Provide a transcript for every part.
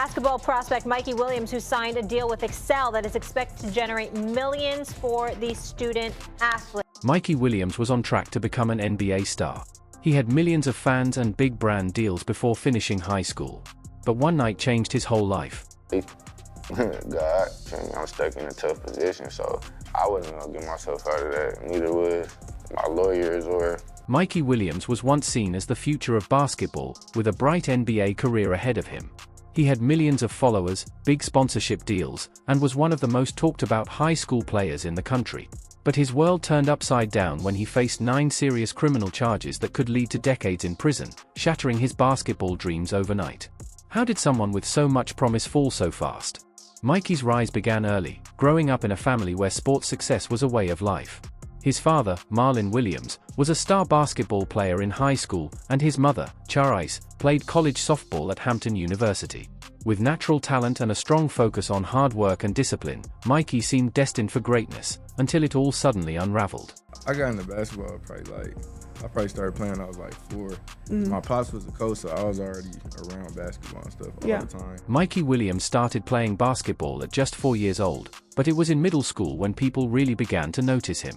Basketball prospect Mikey Williams, who signed a deal with Excel that is expected to generate millions for the student athlete. Mikey Williams was on track to become an NBA star. He had millions of fans and big brand deals before finishing high school. But one night changed his whole life. God, I'm stuck in a tough position, so I wasn't gonna get myself out of that. Neither was my lawyers or... Mikey Williams was once seen as the future of basketball, with a bright NBA career ahead of him. He had millions of followers, big sponsorship deals, and was one of the most talked about high school players in the country. But his world turned upside down when he faced 9 serious criminal charges that could lead to decades in prison, shattering his basketball dreams overnight. How did someone with so much promise fall so fast? Mikey's rise began early, growing up in a family where sports success was a way of life. His father, Marlon Williams, was a star basketball player in high school, and his mother, Charis, played college softball at Hampton University. With natural talent and a strong focus on hard work and discipline, Mikey seemed destined for greatness, until it all suddenly unraveled. I got into basketball I probably started playing when I was like 4. My pops was a coach, so I was already around basketball and stuff all the time. Mikey Williams started playing basketball at just 4 years old, but it was in middle school when people really began to notice him.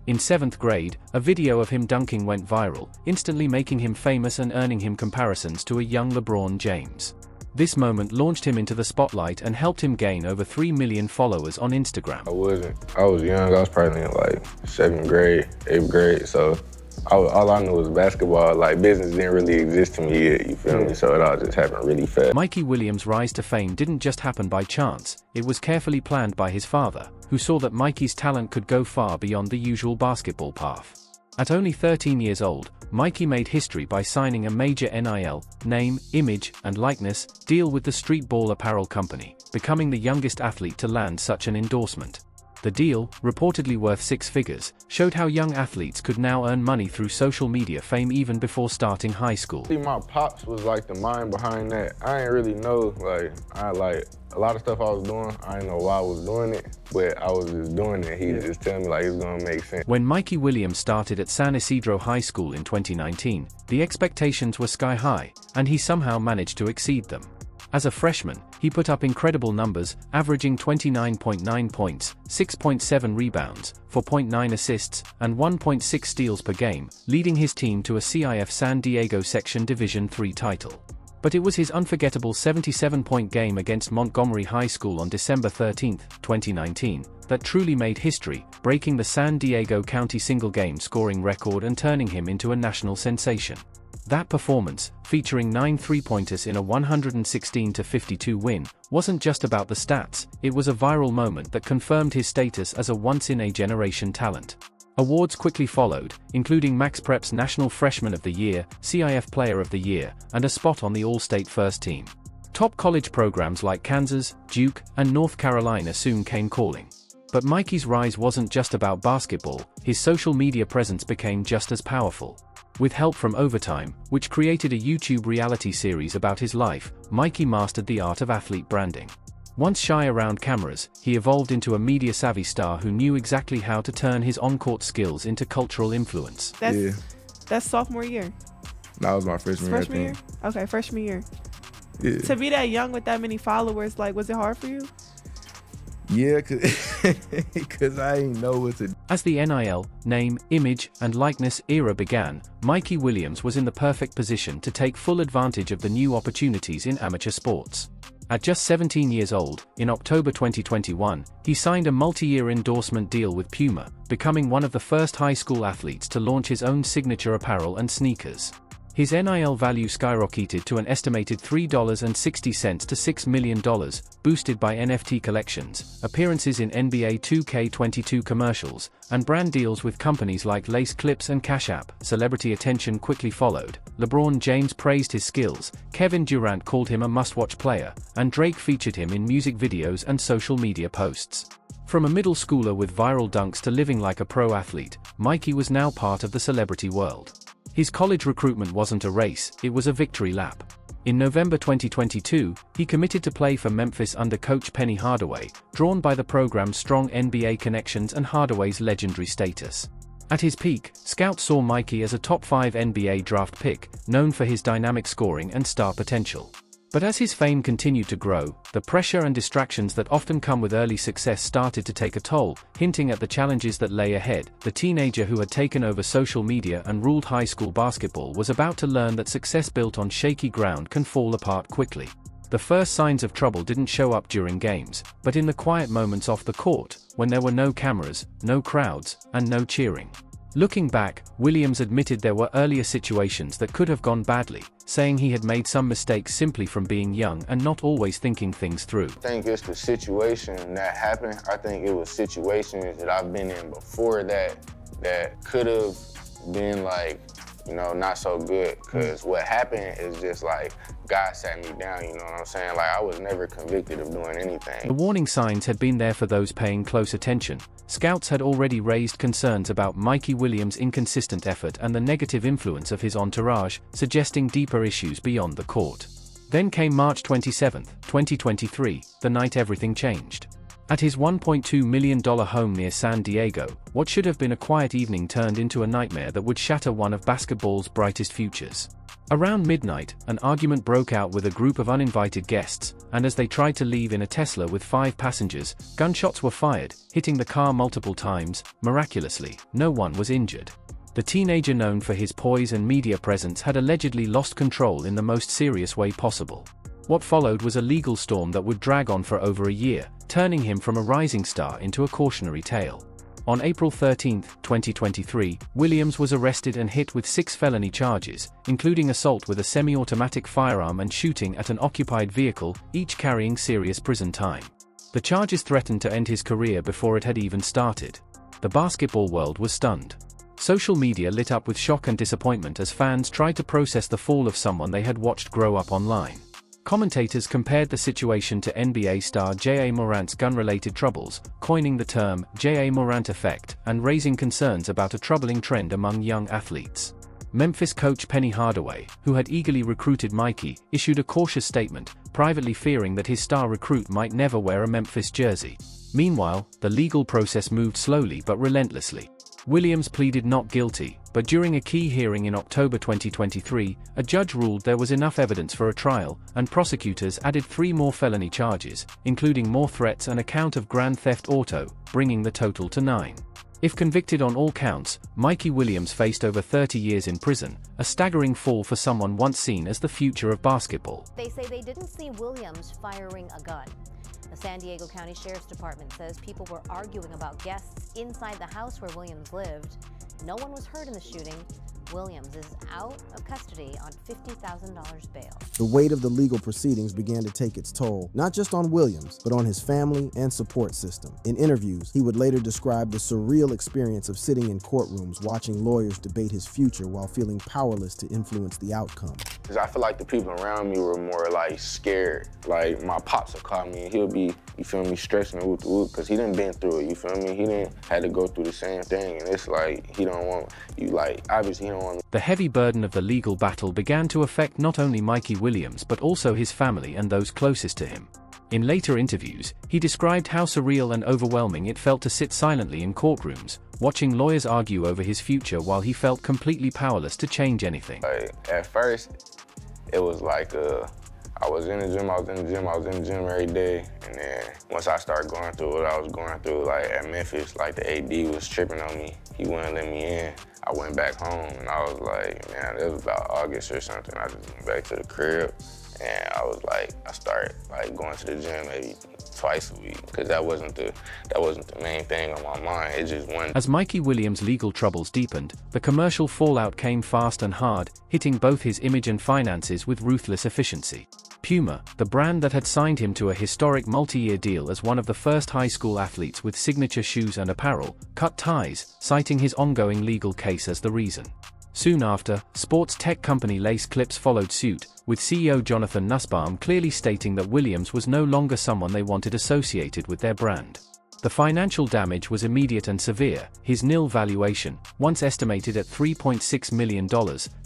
In 7th grade, a video of him dunking went viral, instantly making him famous and earning him comparisons to a young LeBron James. This moment launched him into the spotlight and helped him gain over 3 million followers on Instagram. I was young. I was probably in like 7th grade, 8th grade, so all I knew was basketball. Like, business didn't really exist to me yet, you feel me? So it all just happened really fast. Mikey Williams' rise to fame didn't just happen by chance, it was carefully planned by his father, who saw that Mikey's talent could go far beyond the usual basketball path. At only 13 years old, Mikey made history by signing a major NIL, name, image, and likeness, deal with the streetball apparel company, becoming the youngest athlete to land such an endorsement. The deal, reportedly worth 6 figures, showed how young athletes could now earn money through social media fame even before starting high school. My pops was like the mind behind that. I didn't really know, a lot of stuff I was doing, I didn't know why I was doing it, but I was just doing it. He just telling me like it's gonna make sense. When Mikey Williams started at San Isidro High School in 2019, the expectations were sky high, and he somehow managed to exceed them. As a freshman, he put up incredible numbers, averaging 29.9 points, 6.7 rebounds, 4.9 assists, and 1.6 steals per game, leading his team to a CIF San Diego Section Division III title. But it was his unforgettable 77-point game against Montgomery High School on December 13, 2019, that truly made history, breaking the San Diego County single-game scoring record and turning him into a national sensation. That performance, featuring 9 three-pointers in a 116-52 win, wasn't just about the stats, it was a viral moment that confirmed his status as a once-in-a-generation talent. Awards quickly followed, including Max Prep's National Freshman of the Year, CIF Player of the Year, and a spot on the All-State First Team. Top college programs like Kansas, Duke, and North Carolina soon came calling. But Mikey's rise wasn't just about basketball, his social media presence became just as powerful. With help from Overtime, which created a YouTube reality series about his life, Mikey mastered the art of athlete branding. Once shy around cameras, he evolved into a media-savvy star who knew exactly how to turn his on-court skills into cultural influence. That's sophomore year? That was my freshman year. Okay, freshman year. Yeah. To be that young with that many followers, was it hard for you? Yeah, cause I didn't know what to do. As the NIL, name, image, and likeness era began, Mikey Williams was in the perfect position to take full advantage of the new opportunities in amateur sports. At just 17 years old, in October 2021, he signed a multi-year endorsement deal with Puma, becoming one of the first high school athletes to launch his own signature apparel and sneakers. His NIL value skyrocketed to an estimated $3.60 to $6 million, boosted by NFT collections, appearances in NBA 2K22 commercials, and brand deals with companies like Lace Clips and Cash App. Celebrity attention quickly followed. LeBron James praised his skills, Kevin Durant called him a must-watch player, and Drake featured him in music videos and social media posts. From a middle schooler with viral dunks to living like a pro athlete, Mikey was now part of the celebrity world. His college recruitment wasn't a race, it was a victory lap. In November 2022, he committed to play for Memphis under coach Penny Hardaway, drawn by the program's strong NBA connections and Hardaway's legendary status. At his peak, scouts saw Mikey as a top 5 NBA draft pick, known for his dynamic scoring and star potential. But as his fame continued to grow, the pressure and distractions that often come with early success started to take a toll, hinting at the challenges that lay ahead. The teenager who had taken over social media and ruled high school basketball was about to learn that success built on shaky ground can fall apart quickly. The first signs of trouble didn't show up during games, but in the quiet moments off the court, when there were no cameras, no crowds, and no cheering. Looking back, Williams admitted there were earlier situations that could have gone badly, saying he had made some mistakes simply from being young and not always thinking things through. I think it's the situation that happened. I think it was situations that I've been in before that could have been like, you know, not so good. Cause what happened is just like, God sat me down, you know what I'm saying? Like, I was never convicted of doing anything. The warning signs had been there for those paying close attention. Scouts had already raised concerns about Mikey Williams' inconsistent effort and the negative influence of his entourage, suggesting deeper issues beyond the court. Then came March 27, 2023, the night everything changed. At his $1.2 million home near San Diego, what should have been a quiet evening turned into a nightmare that would shatter one of basketball's brightest futures. Around midnight, an argument broke out with a group of uninvited guests, and as they tried to leave in a Tesla with 5 passengers, gunshots were fired, hitting the car multiple times. Miraculously, no one was injured. The teenager, known for his poise and media presence, had allegedly lost control in the most serious way possible. What followed was a legal storm that would drag on for over a year, turning him from a rising star into a cautionary tale. On April 13, 2023, Williams was arrested and hit with 6 felony charges, including assault with a semi-automatic firearm and shooting at an occupied vehicle, each carrying serious prison time. The charges threatened to end his career before it had even started. The basketball world was stunned. Social media lit up with shock and disappointment as fans tried to process the fall of someone they had watched grow up online. Commentators compared the situation to NBA star Ja Morant's gun-related troubles, coining the term Ja Morant effect and raising concerns about a troubling trend among young athletes. Memphis coach Penny Hardaway, who had eagerly recruited Mikey, issued a cautious statement, privately fearing that his star recruit might never wear a Memphis jersey. Meanwhile, the legal process moved slowly but relentlessly. Williams pleaded not guilty, but during a key hearing in October 2023, a judge ruled there was enough evidence for a trial, and prosecutors added 3 more felony charges, including more threats and a count of grand theft auto, bringing the total to 9. If convicted on all counts, Mikey Williams faced over 30 years in prison, a staggering fall for someone once seen as the future of basketball. They say they didn't see Williams firing a gun. The San Diego County Sheriff's Department says people were arguing about guests inside the house where Williams lived. No one was hurt in the shooting. Williams is out of custody on $50,000 bail. The weight of the legal proceedings began to take its toll, not just on Williams, but on his family and support system. In interviews, he would later describe the surreal experience of sitting in courtrooms watching lawyers debate his future while feeling powerless to influence the outcome. Cause I feel like the people around me were more like scared. Like my pops would call me and he'll be, you feel me, stressing whoop cause he done been through it, you feel me? He didn't had to go through the same thing, and it's like, he don't want, you like, obviously he don't want me. The heavy burden of the legal battle began to affect not only Mikey Williams but also his family and those closest to him. In later interviews, he described how surreal and overwhelming it felt to sit silently in courtrooms, watching lawyers argue over his future while he felt completely powerless to change anything. Like, at first, it was like, I was in the gym every day, and then once I started going through what I was going through, like at Memphis, like the AD was tripping on me. He wouldn't let me in. I went back home, and I was like, man, it was about August or something. I just went back to the crib, and I was like, I started like going to the gym maybe twice a week, because that wasn't the main thing on my mind. It just went. As Mikey Williams' legal troubles deepened, the commercial fallout came fast and hard, hitting both his image and finances with ruthless efficiency. Puma, the brand that had signed him to a historic multi-year deal as one of the first high school athletes with signature shoes and apparel, cut ties, citing his ongoing legal case as the reason. Soon after, sports tech company Lace Clips followed suit, with CEO Jonathan Nussbaum clearly stating that Williams was no longer someone they wanted associated with their brand. The financial damage was immediate and severe. His nil valuation, once estimated at $3.6 million,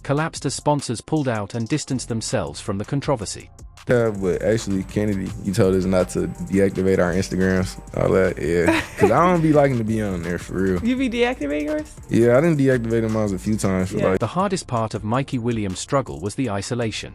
collapsed as sponsors pulled out and distanced themselves from the controversy. Yeah, but actually, Kennedy, he told us not to deactivate our Instagrams, all that, yeah. Because I don't be liking to be on there, for real. You be deactivating yours? Yeah, I didn't deactivate them a few times. For The hardest part of Mikey Williams' struggle was the isolation.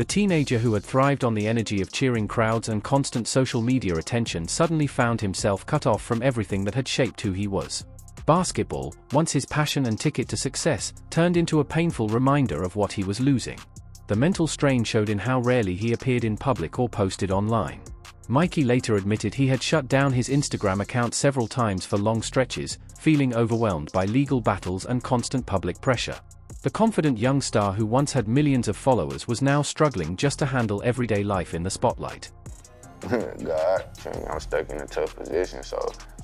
The teenager who had thrived on the energy of cheering crowds and constant social media attention suddenly found himself cut off from everything that had shaped who he was. Basketball, once his passion and ticket to success, turned into a painful reminder of what he was losing. The mental strain showed in how rarely he appeared in public or posted online. Mikey later admitted he had shut down his Instagram account several times for long stretches, feeling overwhelmed by legal battles and constant public pressure. The confident young star who once had millions of followers was now struggling just to handle everyday life in the spotlight. God, I'm stuck in a tough position, so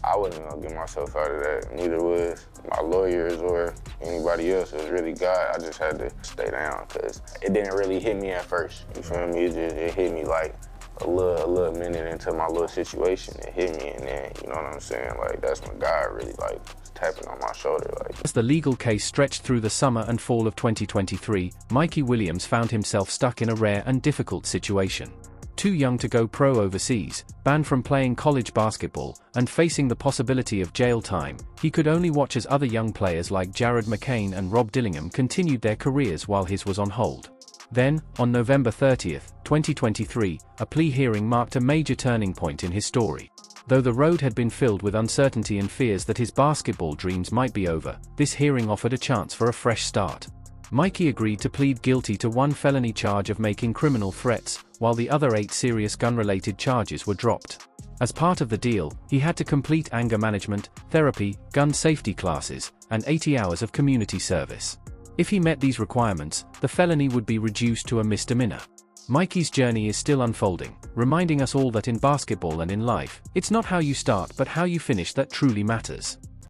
I wasn't gonna get myself out of that. Neither was my lawyers or anybody else. It was really God. I just had to stay down because it didn't really hit me at first. You feel me? It hit me like a little minute into my little situation. It hit me, and then, you know what I'm saying? Like, that's when God really like tapping on my shoulder. Like, as the legal case stretched through the summer and fall of 2023, Mikey Williams found himself stuck in a rare and difficult situation. Too young to go pro overseas, banned from playing college basketball, and facing the possibility of jail time, he could only watch as other young players like Jared McCain and Rob Dillingham continued their careers while his was on hold. Then, on November 30, 2023, a plea hearing marked a major turning point in his story. Though the road had been filled with uncertainty and fears that his basketball dreams might be over, this hearing offered a chance for a fresh start. Mikey agreed to plead guilty to one felony charge of making criminal threats, while the other 8 serious gun-related charges were dropped. As part of the deal, he had to complete anger management, therapy, gun safety classes, and 80 hours of community service. If he met these requirements, the felony would be reduced to a misdemeanor. Mikey's journey is still unfolding, reminding us all that in basketball and in life, it's not how you start but how you finish that truly matters.